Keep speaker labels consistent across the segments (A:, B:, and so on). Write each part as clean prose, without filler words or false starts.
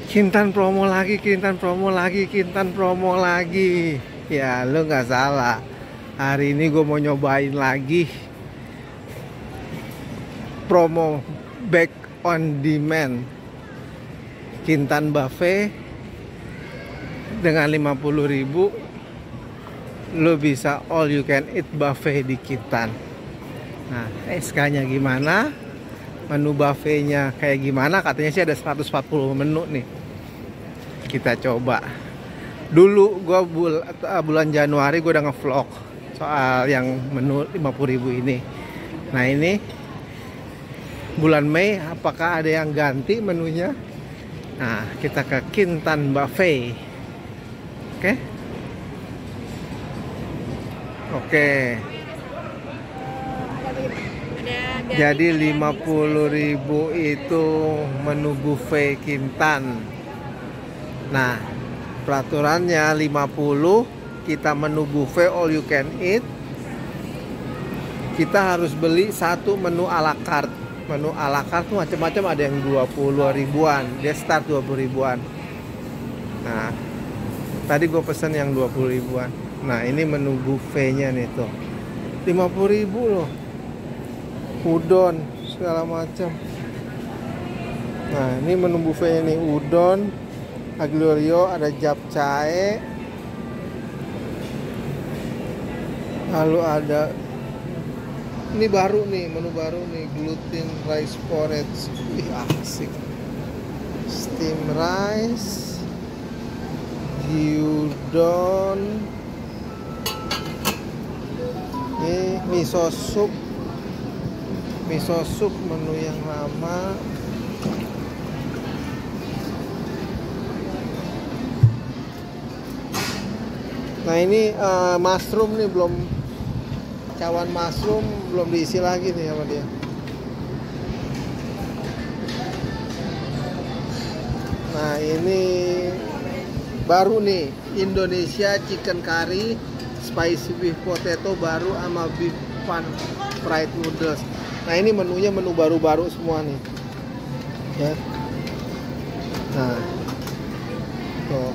A: Kintan promo lagi, Kintan promo lagi, Kintan promo lagi. Ya, lo nggak salah. Hari ini gue mau nyobain lagi promo back on demand Kintan buffet dengan 50.000 lo bisa all you can eat buffet di Kintan. Nah, SK-nya gimana? Menu buffetnya kayak gimana? Katanya sih ada 140 menu nih. Kita coba. Dulu gua bulan Januari gue udah ngevlog soal yang menu 50.000 ini. Nah, ini bulan Mei apakah ada yang ganti menunya? Nah, kita ke Kintan Buffet. Oke. Oke. Jadi 50.000 itu menu buffet Kintan. Nah, peraturannya 50 kita menu buffet all you can eat. Kita harus beli satu menu ala carte. Menu ala carte tuh macam-macam, ada yang 20 ribuan, dia start 20 ribuan. Nah, tadi gue pesen yang 20 ribuan. Nah, ini menu buffetnya nih tuh. 50.000 loh. Udon segala macam. Nah, ini menu buffetnya nih, udon, aglio, ada japchae. Lalu ada ini baru nih, menu baru nih, gluten rice porridge. Wih, asik. Steam rice, gyudon. Ini miso soup. Miso soup menu yang lama. Nah, ini mushroom nih, belum, cawan mushroom belum diisi lagi nih sama dia. Nah, ini baru nih, Indonesia chicken curry spicy beef potato baru sama beef pan fried noodles. Nah, ini menunya menu baru-baru semua nih ya. Nah, tuh.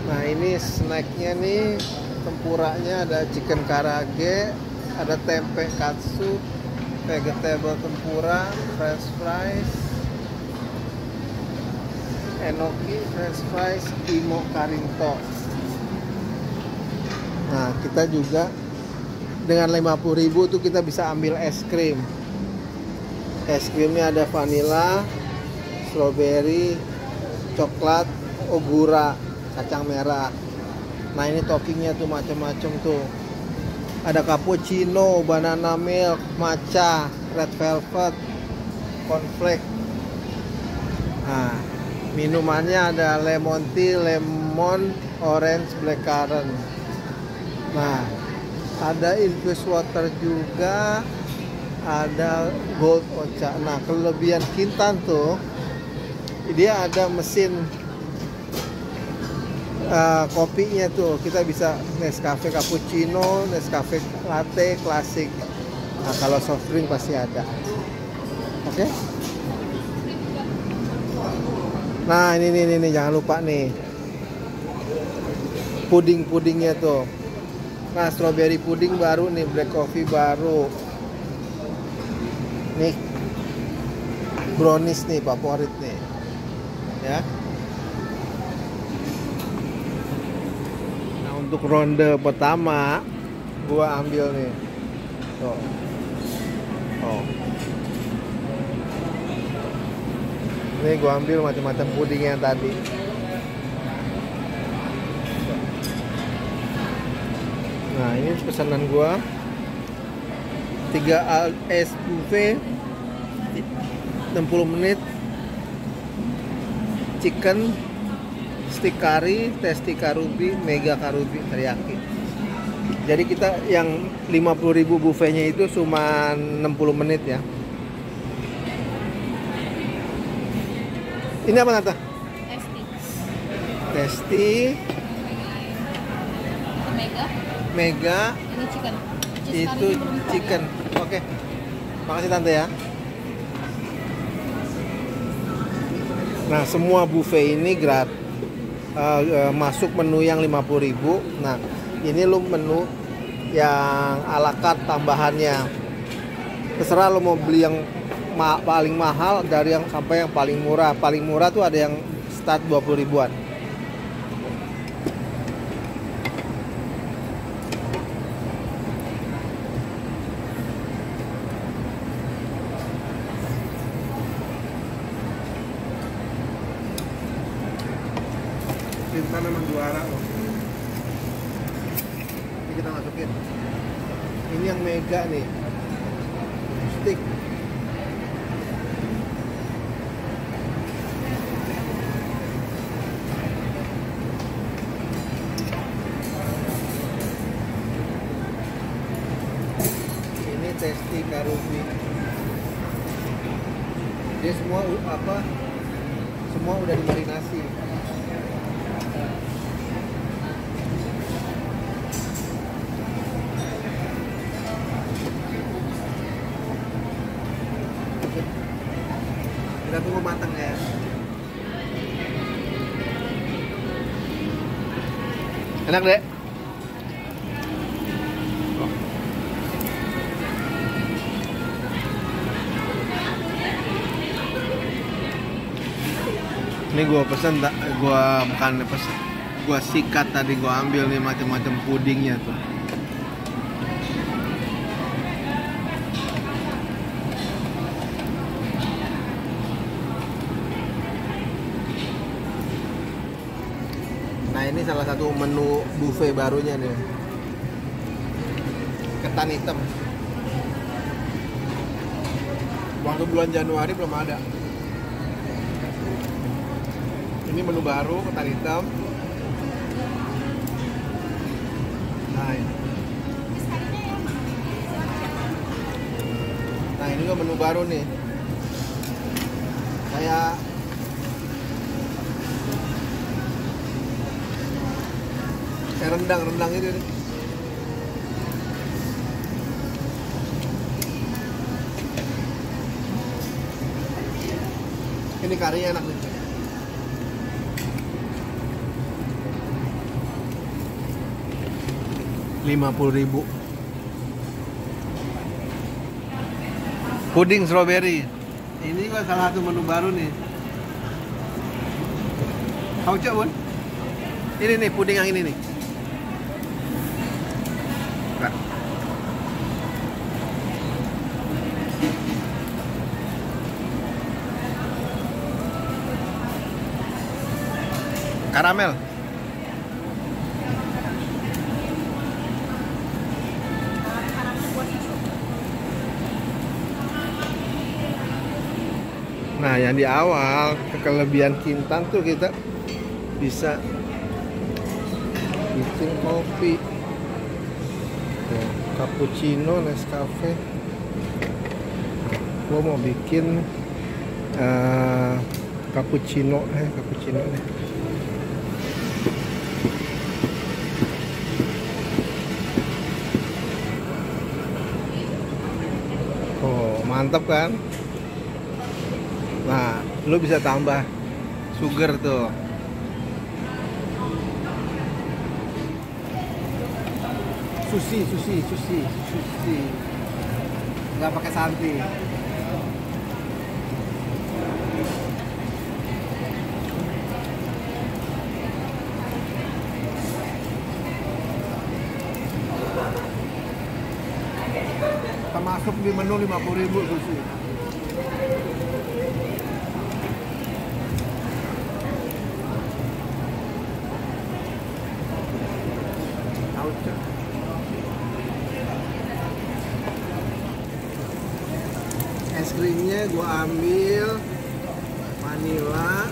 A: Nah, ini snacknya nih, tempuranya ada chicken karage, ada tempe katsu, vegetable tempura, french fries, enoki french fries, imo karinto. Nah, kita juga dengan 50.000 tuh kita bisa ambil es krim. Es krimnya ada vanilla, strawberry, coklat, ogura, kacang merah. Nah, ini toppingnya tuh macam-macam tuh. Ada cappuccino, banana milk, matcha, red velvet, cornflake. Nah, minumannya ada lemon tea, lemon, orange, blackcurrant. Nah, ada infused water juga, ada gold ocha. Nah, kelebihan Kintan tuh, dia ada mesin kopinya tuh, kita bisa Nescafe cappuccino, Nescafe latte, klasik. Nah, kalau soft drink pasti ada. Oke. Nah, ini jangan lupa nih, pudingnya tuh. Nah, strawberry puding baru nih, black coffee baru. Nih, brownies nih favorit nih. Ya. Nah, untuk ronde pertama gua ambil nih. Tuh. Oh. Ini gua ambil macam-macam pudingnya tadi. Nah, ini pesanan gua 3 es buffet 60 menit, chicken stick curry, tasty karubi, mega karubi teriyaki. Jadi kita yang 50.000 buffetnya itu cuma 60 menit ya. Ini apa Nata? Tasty.
B: Mega.
A: Mega.
B: Ini chicken.
A: Itu chicken. Oke. Makasih tante ya. Nah, semua buffet ini gratis. Masuk menu yang 50.000. Nah, ini lu menu yang ala carte tambahannya. Terserah lu mau beli yang paling mahal dari yang sampai yang paling murah. Paling murah tuh ada yang start 20 ribuan. Kita memang juara loh. Ini kita masukin. Ini yang mega nih. Stick. Ini tasty karubi. Dia semua semua udah dimarinasi. Kita tunggu matang ya. Enak deh. Ini gua pesen, gua bukan pesen, gua sikat tadi, gua ambil nih macam-macam pudingnya tuh. Nah, ini salah satu menu buffet barunya nih. Ketan hitam. Waktu bulan Januari belum ada. Ini menu baru, ketan hitam. Nah, ini juga menu baru nih. Kayak rendang itu nih. Ini karinya enak nih. Rp50.000. Puding strawberry. Ini juga salah satu menu baru nih. Kau cek Bun? Ini nih puding yang ini nih. Karamel. Nah, yang di awal kelebihan Kintan tuh kita bisa bikin kopi, tuh, cappuccino, Nescafe. Gua mau bikin cappuccino nih. Oh, mantap kan? Nah, lu bisa tambah sugar tuh. Sushi. Nggak pakai santi. Termasuk di menu 50.000 sushi. Es krimnya gua ambil vanilla,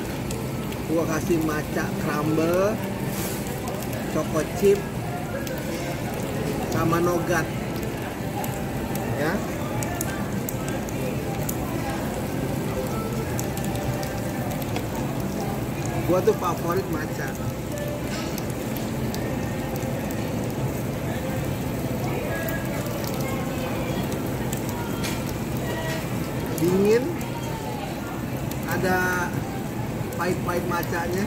A: gua kasih matcha crumble, choco chip, sama nougat ya. Gua tuh favorit matcha. dingin, ada pahit-pahit macanya,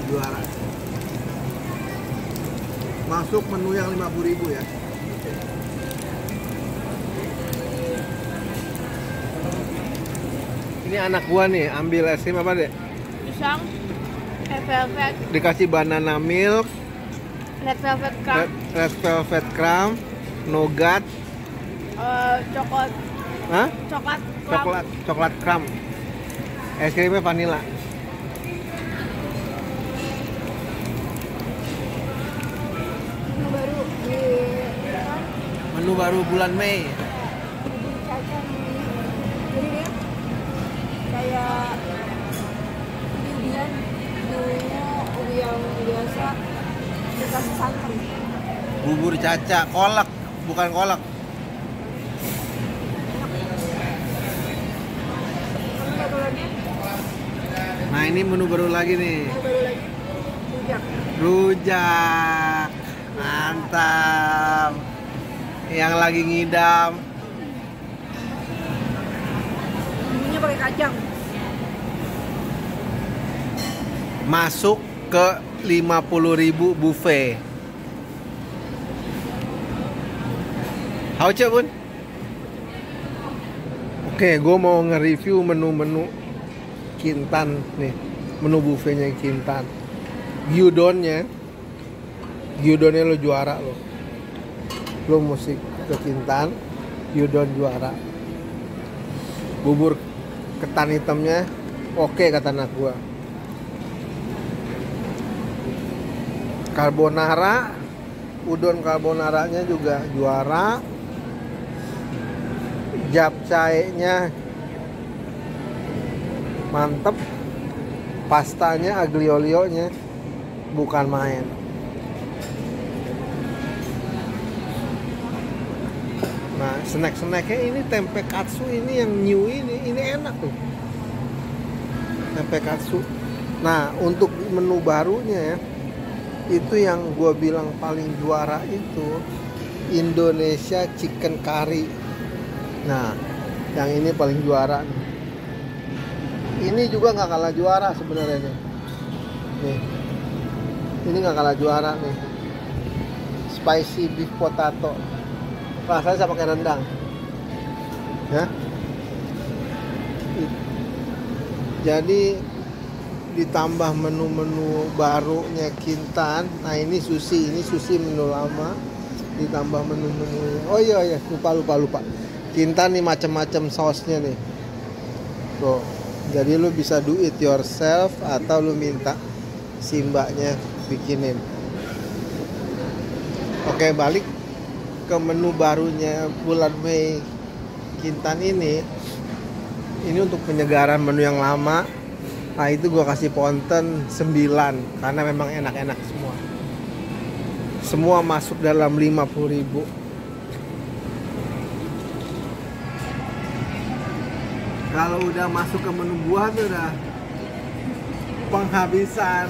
A: juara. Masuk menu yang 50.000 ya. Ini anak gua nih, ambil es krim apa deh?
B: Pisang, red velvet,
A: Dikasih banana milk,
B: red velvet crumb,
A: red velvet crumb, nougat,
B: coklat,
A: hah?
B: coklat crumb.
A: Coklat crumb. Es krimnya vanilla.
B: Menu baru di
A: Menu baru bulan Mei.
B: bubur kacang ini. Jadi dia kayak ubi-ubian, ubi yang biasa dikasih santan.
A: Bubur caca, kolak, bukan kolak.
B: Ini telurnya,
A: Nah, ini menu baru lagi nih.
B: yang baru lagi rujak.
A: Rujak. Mantap. Yang lagi ngidam.
B: Bumbunya pakai kacang.
A: Masuk ke 50.000 buffet. Hauce bun. Oke, gue mau nge-review menu-menu Kintan nih. Menu buffetnya Kintan. Gyudonnya lo juara lo. Lo mesti ke Kintan, gyudon juara. Bubur ketan hitamnya oke kata anak gua. Carbonara, udon carbonaranya juga juara. Japchae-nya mantep. Pastanya aglio olio-nya bukan main. Nah, snack-snacknya ini tempe katsu ini yang new ini enak tuh. Tempe katsu. Nah, untuk menu barunya ya, itu yang gue bilang paling juara itu Indonesia chicken curry. Nah, yang ini paling juara nih. Ini juga nggak kalah juara sebenarnya nih. Nih, ini nggak kalah juara nih. Spicy beef potato. Rasanya sama kayak rendang. Ya. Jadi ditambah menu-menu barunya Kintan. Nah, ini sushi menu lama. Ditambah menu-menu. Oh iya, lupa. Kintan nih macam-macam sausnya nih. Tuh. Jadi lu bisa do it yourself atau lu minta si mbaknya bikinin. Oke, balik ke menu barunya bulan Mei Kintan ini untuk penyegaran menu yang lama. Nah, itu gua kasih ponten 9 karena memang enak-enak semua masuk dalam 50.000. Kalau udah masuk ke menu buah tuh udah penghabisan.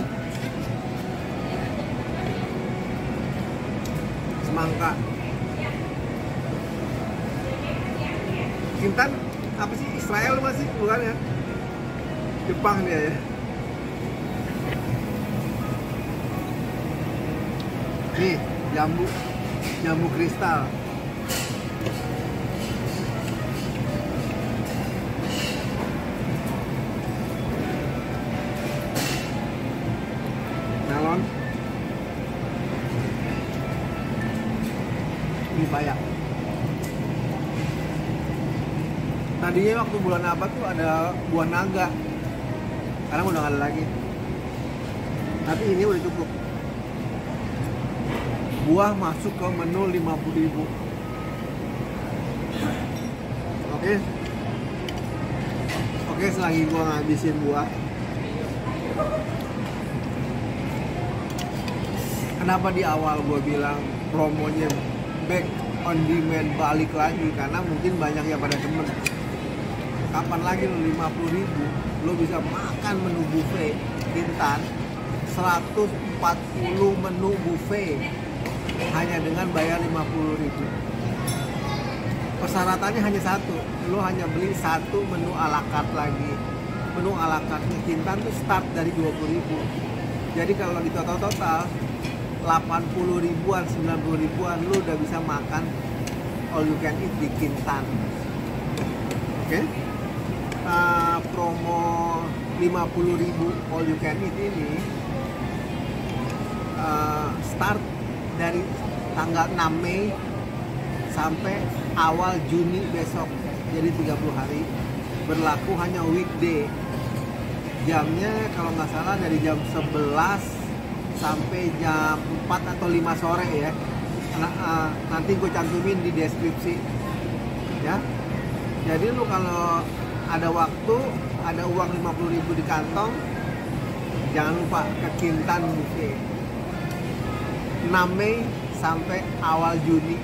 A: Semangka. Kintan apa sih? Israel masih bukan ya? Jepang dia ya. Nih, jambu kristal. Melon. Ini payak. Tadinya waktu bulan apa tuh ada buah naga. Sekarang udah nggak ada lagi. Tapi ini udah cukup. Buah masuk ke menu 50.000. Oke, selagi gua ngabisin buah. Kenapa di awal gua bilang promonya back on demand balik lagi? Karena mungkin banyak yang pada demen. Kapan lagi lo 50.000 lo bisa makan menu buffet Kintan 140 menu buffet hanya dengan bayar 50.000. persyaratannya hanya satu, lo hanya beli satu menu ala carte lagi. Menu ala carte Kintan tuh start dari 20.000. Jadi kalau di total 80 ribuan, 90 ribuan lo udah bisa makan all you can eat di Kintan. Oke? Promo 50.000 all you can eat ini start dari tanggal 6 Mei sampai awal Juni besok, jadi 30 hari. Berlaku hanya weekday. Jamnya kalau nggak salah dari jam 11 sampai jam 4 atau 5 sore ya. Nanti gue cantumin di deskripsi ya. Jadi lu kalau ada waktu, ada uang 50.000 di kantong, jangan lupa ke Kintan Buffet 6 Mei sampai awal Juni